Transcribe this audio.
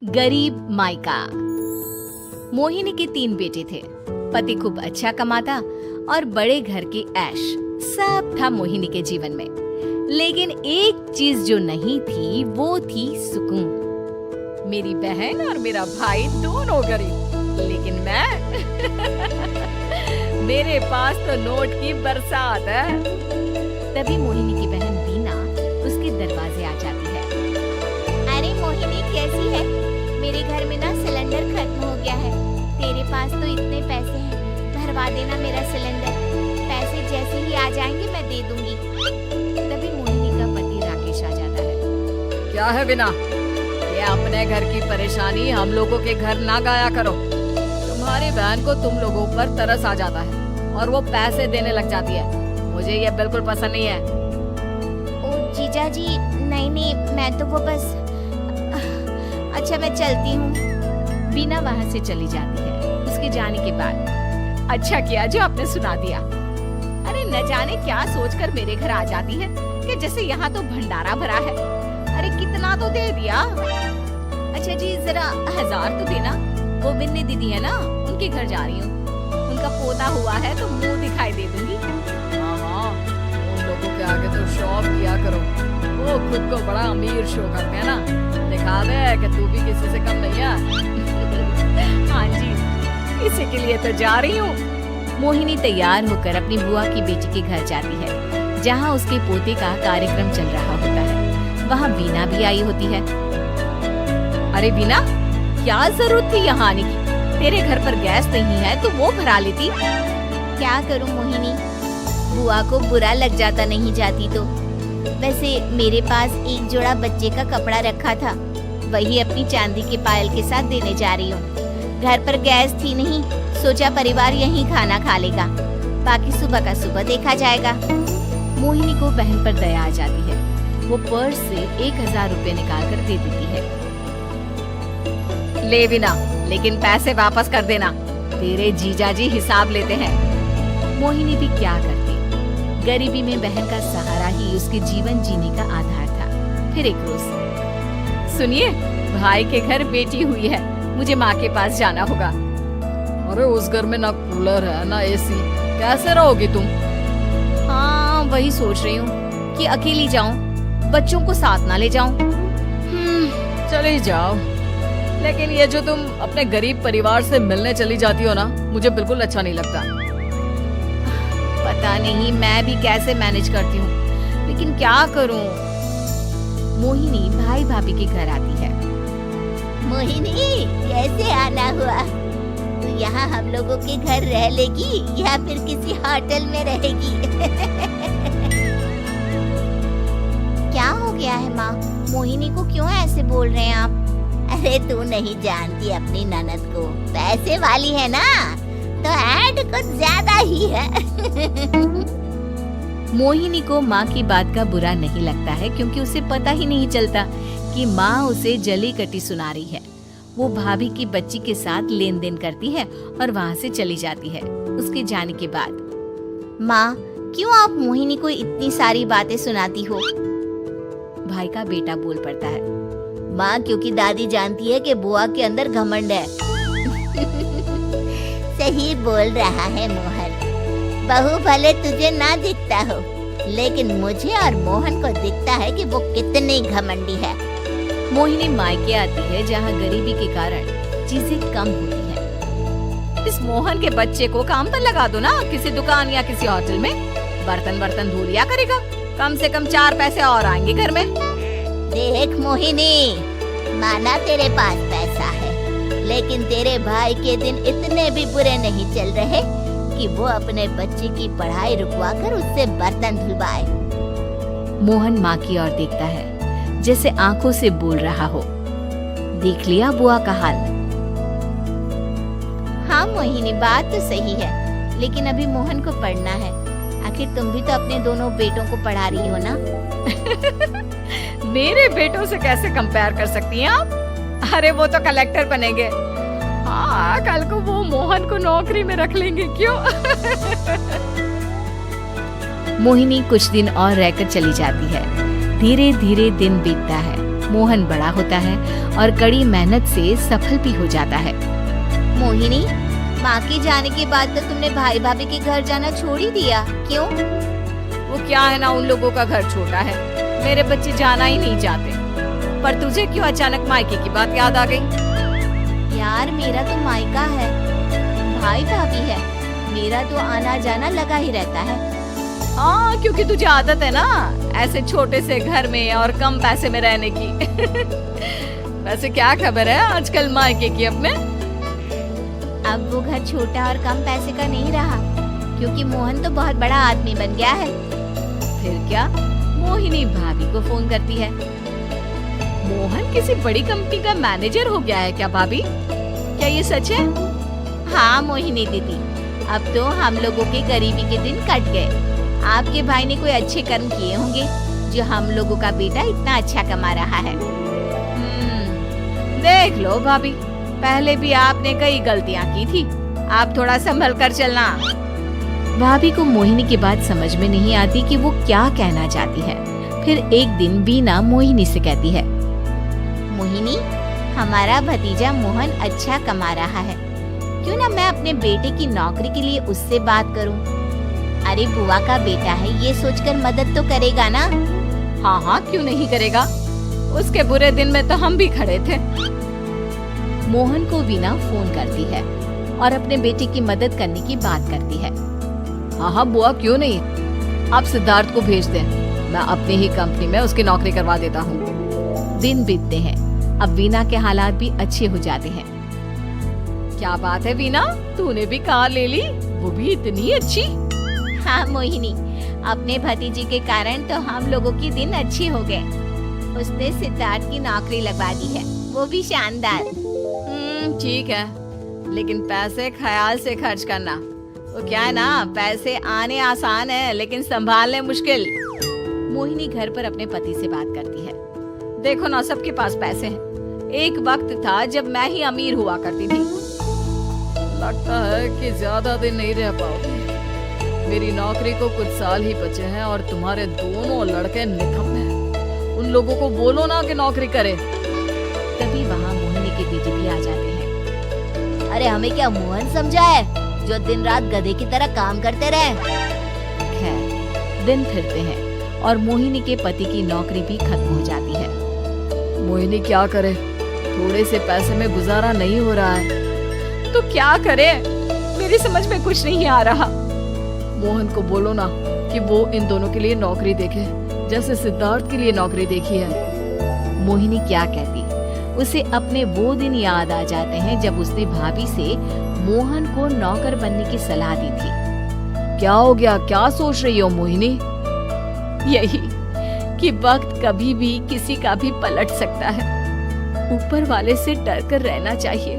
गरीब मायका। मोहिनी के 3 बेटे थे। पति खूब अच्छा कमाता और बड़े घर के ऐश सब था मोहिनी के जीवन में। लेकिन एक चीज जो नहीं थी वो थी सुकून। मेरी बहन और मेरा भाई दोनों गरीब, लेकिन मैं मेरे पास तो नोट की बरसात है। तभी मोहिनी की बहन बीना उसके दरवाजे आ जाती है। अरे मोहिनी, कैसी है? मेरे घर में ना सिलेंडर खत्म हो गया है। तेरे पास तो इतने पैसे हैं, भरवा देना मेरा सिलेंडर। पैसे जैसे ही आ जाएंगे मैं दे दूंगी। तभी मोहिनी का पति राकेश आ जाता है। क्या है बिना, ये अपने घर की परेशानी हम लोगों के घर ना गाया करो। तुम्हारी बहन को तुम लोगों पर तरस आ जाता है और वो पैसे देने लग जाती है। मुझे ये बिल्कुल पसंद नहीं है। ओ जीजा जी, नहीं, मैं तो वो बस अच्छा मैं चलती हूँ। बीना वहाँ से चली जाती है। उसके जाने के बाद अच्छा किया जो आपने सुना दिया। अरे न जाने क्या सोचकर मेरे घर आ जाती है कि जैसे यहाँ तो भंडारा भरा है। अरे कितना तो दे दिया। अच्छा जी, जरा 1000 तो देना। वो बिन्नी दीदी है ना, उनके घर जा रही हूँ। उनका पोता हुआ है तो मुंह दिखाई दे दूंगी। हाँ, उन लोगों के आगे तो शॉप किया करो। वो खुद को बड़ा अमीर शो करते हैं ना, दिखा दे कि तू भी किसी से कम नहीं है। हाँ जी, इसी के लिए तो जा रही हूँ। मोहिनी तैयार होकर अपनी बुआ की बेटी के घर जाती है, जहाँ उसके पोते का कार्यक्रम चल रहा होता है। वहाँ बीना भी आई होती है। अरे बीना, क्या जरूरत थी यहाँ आने की? तेरे घर पर गैस नहीं है तो वो भरा लेती। क्या करूँ मोहिनी, बुआ को बुरा लग जाता नहीं जाती तो। वैसे मेरे पास एक जोड़ा बच्चे का कपड़ा रखा था, वही अपनी चांदी के पायल के साथ देने जा रही हूँ। घर पर गैस थी नहीं, सोचा परिवार यहीं खाना खा लेगा, बाकी सुबह का सुबह देखा जाएगा। मोहिनी को बहन पर दया आ जाती है। वो पर्स से 1000 रुपए निकाल कर दे देती है। ले बिना, लेकिन पैसे वापस कर देना, तेरे जीजा जी हिसाब लेते हैं। मोहिनी भी क्या करती, गरीबी में बहन का सहारा ही उसके जीवन जीने का आधार था। फिर एक रोज, सुनिए, भाई के घर बेटी हुई है, मुझे माँ के पास जाना होगा। अरे उस घर में ना कूलर है ना एसी, कैसे रहोगी तुम? हाँ, वही सोच रही हूँ कि अकेली जाऊं, बच्चों को साथ ना ले जाऊं। चली जाओ, लेकिन ये जो तुम अपने गरीब परिवार से मिलने चली जाती हो ना, मुझे बिल्कुल अच्छा नहीं लगता। पता नहीं मैं भी कैसे मैनेज करती हूँ, लेकिन क्या करूँ। मोहिनी भाई भाभी के घर आती है। मोहिनी, कैसे आना हुआ? तू यहाँ हम लोगों के घर रह लेगी या फिर किसी होटल में रहेगी? क्या हो गया है माँ? मोहिनी को क्यों ऐसे बोल रहे हैं आप? अरे तू नहीं जानती अपनी ननद को, पैसे वाली है ना, तो ऐड कुछ ज्यादा ही है। मोहिनी को माँ की बात का बुरा नहीं लगता है, क्योंकि उसे पता ही नहीं चलता कि माँ उसे जली कटी सुना रही है। वो भाभी की बच्ची के साथ लेन देन करती है और वहाँ से चली जाती है। उसके जाने के बाद, माँ, क्यों आप मोहिनी को इतनी सारी बातें सुनाती हो? भाई का बेटा बोल पड़ता है। माँ, क्योंकि दादी जानती है कि बुआ के अंदर घमंड है। सही बोल रहा है मोहन। बहू भले तुझे ना दिखता हो, लेकिन मुझे और मोहन को दिखता है कि वो कितनी घमंडी है। मोहिनी मायके आती है, जहाँ गरीबी के कारण चीजें कम होती है। इस मोहन के बच्चे को काम पर लगा दो ना, किसी दुकान या किसी होटल में। बर्तन धो लिया करेगा, कम से कम 4 पैसे और आएंगे घर में। देख मोहिनी, माना तेरे पास पैसा है, लेकिन तेरे भाई के दिन इतने भी बुरे नहीं चल रहे कि वो अपने बच्चे की पढ़ाई रुकवा कर उससे बर्तन धुलवाए। मोहन माँ की ओर देखता है, जैसे आंखों से बोल रहा हो, देख लिया बुआ का हाल। हाँ मोहिनी, बात तो सही है, लेकिन अभी मोहन को पढ़ना है। आखिर तुम भी तो अपने दोनों बेटों को पढ़ा रही हो ना। मेरे बेटों से कैसे कंपेयर कर सकती हैं आप? अरे वो तो कलेक्टर बनेंगे। हाँ, कल को वो मोहन को नौकरी में रख लेंगे, क्यों? मोहिनी कुछ दिन और रहकर चली जाती है। धीरे धीरे दिन बीतता है। मोहन बड़ा होता है और कड़ी मेहनत से सफल भी हो जाता है। मोहिनी, माँ के जाने के बाद तो तुमने भाई भाभी के घर जाना छोड़ ही दिया, क्यों? वो क्या है ना, उन लोगों का घर छोटा है, मेरे बच्चे जाना ही नहीं चाहते। पर तुझे क्यों अचानक मायके की बात याद आ गई? यार मेरा तो मायका है, भाई भाभी है, मेरा तो आना जाना लगा ही रहता है। हाँ, क्योंकि तुझे आदत है ना ऐसे छोटे से घर में और कम पैसे में रहने की। वैसे क्या खबर है आजकल मायके की अपने? अब वो घर छोटा और कम पैसे का नहीं रहा, क्योंकि मोहन तो बहुत बड़ा आदमी बन गया है। फिर क्या? मोहिनी भाभी को फोन करती है। मोहन किसी बड़ी कंपनी का मैनेजर हो गया है क्या भाभी? क्या ये सच है? हाँ मोहिनी दीदी, अब तो हम लोगों के गरीबी के दिन कट गए। आपके भाई ने कोई अच्छे कर्म किए होंगे, जो हम लोगों का बेटा इतना अच्छा कमा रहा है। देख लो भाभी, पहले भी आपने कई गलतियां की थी, आप थोड़ा संभल कर चलना। भाभी को मोहिनी की बात समझ में नहीं आती कि वो क्या कहना चाहती है। फिर एक दिन बीना मोहिनी से कहती है, मोहिनी, हमारा भतीजा मोहन अच्छा कमा रहा है, क्यों ना मैं अपने बेटे की नौकरी के लिए उससे बात करूं? अरे बुआ का बेटा है, ये सोचकर मदद तो करेगा ना? हाँ हाँ, क्यों नहीं करेगा, उसके बुरे दिन में तो हम भी खड़े थे। मोहन को वीना फोन करती है और अपने बेटे की मदद करने की बात करती है। हाँ हाँ बुआ, क्यों नहीं, आप सिद्धार्थ को भेज दें, मैं अपनी ही कंपनी में उसकी नौकरी करवा देता हूँ। दिन बीतते हैं, अब वीना के हालात भी अच्छे हो जाते हैं। क्या बात है वीना, तूने भी कार ले ली, वो भी इतनी अच्छी? हाँ मोहिनी, अपने भतीजे के कारण तो हम लोगों की दिन अच्छे हो गए। उसने सिद्धार्थ की नौकरी लगवा दी है, वो भी शानदार। ठीक है, लेकिन पैसे ख्याल से खर्च करना। वो क्या है ना, पैसे आने आसान है लेकिन संभालने मुश्किल। मोहिनी घर पर अपने पति से बात करती है। देखो ना, सबके पास पैसे हैं। एक वक्त था जब मैं ही अमीर हुआ करती थी। लगता है कि ज्यादा दिन नहीं रह पाओगे। मेरी नौकरी को कुछ साल ही बचे हैं और तुम्हारे दोनों लड़के निकम्मे हैं। उन लोगों को बोलो ना कि नौकरी करे। तभी वहाँ मोहिनी के बेटे भी आ जाते हैं। अरे हमें क्या मोहन समझा है, जो दिन रात गधे की तरह काम करते रहे? खैर, दिन फिरते हैं और मोहिनी के पति की नौकरी भी खत्म हो जाती है। मोहिनी क्या करे, थोड़े से पैसे में गुजारा नहीं हो रहा है। तो क्या करे, मेरी समझ में कुछ नहीं आ रहा। मोहन को बोलो ना कि वो इन दोनों के लिए नौकरी देखे, जैसे सिद्धार्थ के लिए नौकरी देखी है। मोहिनी क्या कहती, उसे अपने वो दिन याद आ जाते हैं जब उसने भाभी से मोहन को नौकर बनने की सलाह दी थी। क्या हो गया, क्या सोच रही हो मोहिनी? यही कि वक्त कभी भी किसी का भी पलट सकता है। ऊपर वाले से डर कर रहना चाहिए।